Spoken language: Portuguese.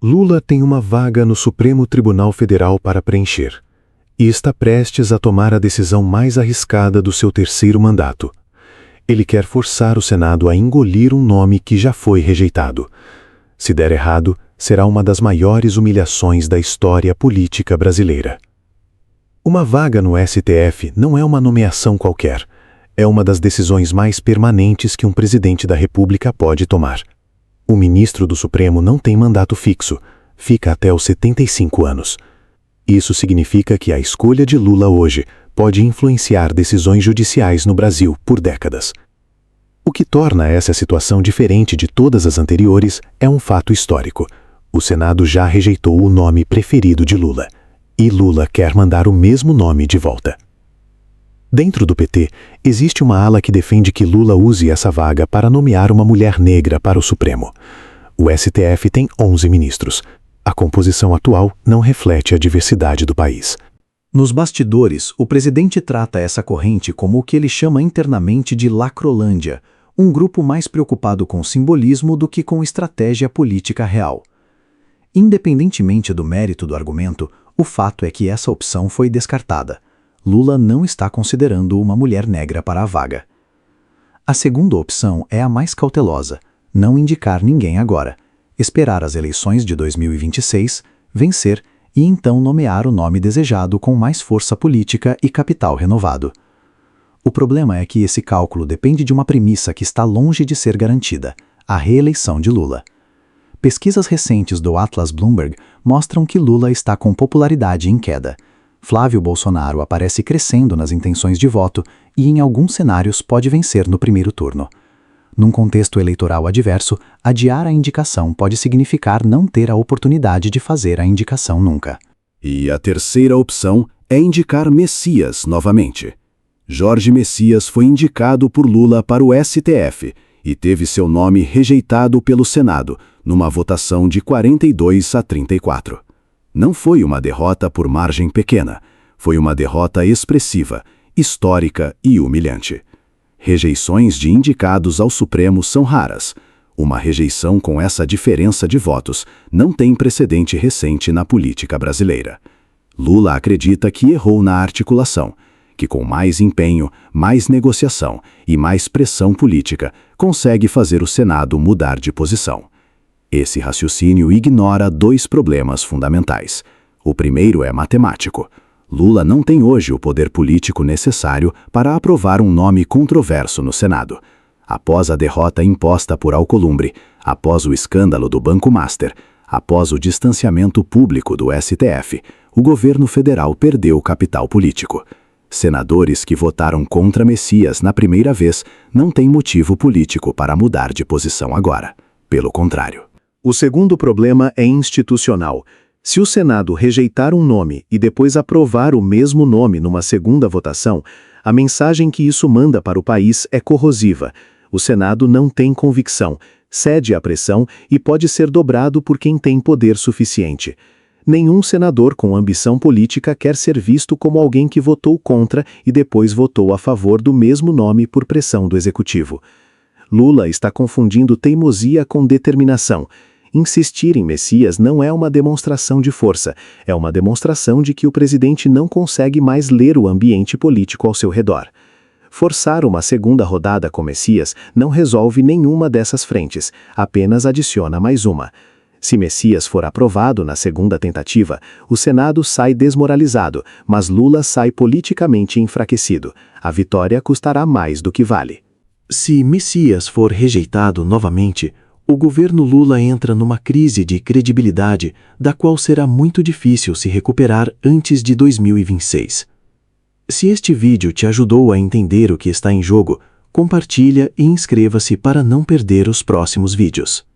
Lula tem uma vaga no Supremo Tribunal Federal para preencher e está prestes a tomar a decisão mais arriscada do seu terceiro mandato. Ele quer forçar o Senado a engolir um nome que já foi rejeitado. Se der errado, será uma das maiores humilhações da história política brasileira. Uma vaga no STF não é uma nomeação qualquer. É uma das decisões mais permanentes que um presidente da República pode tomar. O ministro do Supremo não tem mandato fixo, fica até os 75 anos. Isso significa que a escolha de Lula hoje pode influenciar decisões judiciais no Brasil por décadas. O que torna essa situação diferente de todas as anteriores é um fato histórico. O Senado já rejeitou o nome preferido de Lula, e Lula quer mandar o mesmo nome de volta. Dentro do PT, existe uma ala que defende que Lula use essa vaga para nomear uma mulher negra para o Supremo. O STF tem 11 ministros. A composição atual não reflete a diversidade do país. Nos bastidores, o presidente trata essa corrente como o que ele chama internamente de Lacrolândia, um grupo mais preocupado com simbolismo do que com estratégia política real. Independentemente do mérito do argumento, o fato é que essa opção foi descartada. Lula não está considerando uma mulher negra para a vaga. A segunda opção é a mais cautelosa, não indicar ninguém agora, esperar as eleições de 2026, vencer e então nomear o nome desejado com mais força política e capital renovado. O problema é que esse cálculo depende de uma premissa que está longe de ser garantida, a reeleição de Lula. Pesquisas recentes do Atlas Bloomberg mostram que Lula está com popularidade em queda. Flávio Bolsonaro aparece crescendo nas intenções de voto e, em alguns cenários, pode vencer no primeiro turno. Num contexto eleitoral adverso, adiar a indicação pode significar não ter a oportunidade de fazer a indicação nunca. E a terceira opção é indicar Messias novamente. Jorge Messias foi indicado por Lula para o STF e teve seu nome rejeitado pelo Senado, numa votação de 42-34. Não foi uma derrota por margem pequena, foi uma derrota expressiva, histórica e humilhante. Rejeições de indicados ao Supremo são raras. Uma rejeição com essa diferença de votos não tem precedente recente na política brasileira. Lula acredita que errou na articulação, que com mais empenho, mais negociação e mais pressão política consegue fazer o Senado mudar de posição. Esse raciocínio ignora dois problemas fundamentais. O primeiro é matemático. Lula não tem hoje o poder político necessário para aprovar um nome controverso no Senado. Após a derrota imposta por Alcolumbre, após o escândalo do Banco Master, após o distanciamento público do STF, o governo federal perdeu capital político. Senadores que votaram contra Messias na primeira vez não têm motivo político para mudar de posição agora. Pelo contrário. O segundo problema é institucional. Se o Senado rejeitar um nome e depois aprovar o mesmo nome numa segunda votação, a mensagem que isso manda para o país é corrosiva. O Senado não tem convicção, cede à pressão e pode ser dobrado por quem tem poder suficiente. Nenhum senador com ambição política quer ser visto como alguém que votou contra e depois votou a favor do mesmo nome por pressão do Executivo. Lula está confundindo teimosia com determinação. Insistir em Messias não é uma demonstração de força, é uma demonstração de que o presidente não consegue mais ler o ambiente político ao seu redor. Forçar uma segunda rodada com Messias não resolve nenhuma dessas frentes, apenas adiciona mais uma. Se Messias for aprovado na segunda tentativa, o Senado sai desmoralizado, mas Lula sai politicamente enfraquecido. A vitória custará mais do que vale. Se Messias for rejeitado novamente, o governo Lula entra numa crise de credibilidade, da qual será muito difícil se recuperar antes de 2026. Se este vídeo te ajudou a entender o que está em jogo, compartilha e inscreva-se para não perder os próximos vídeos.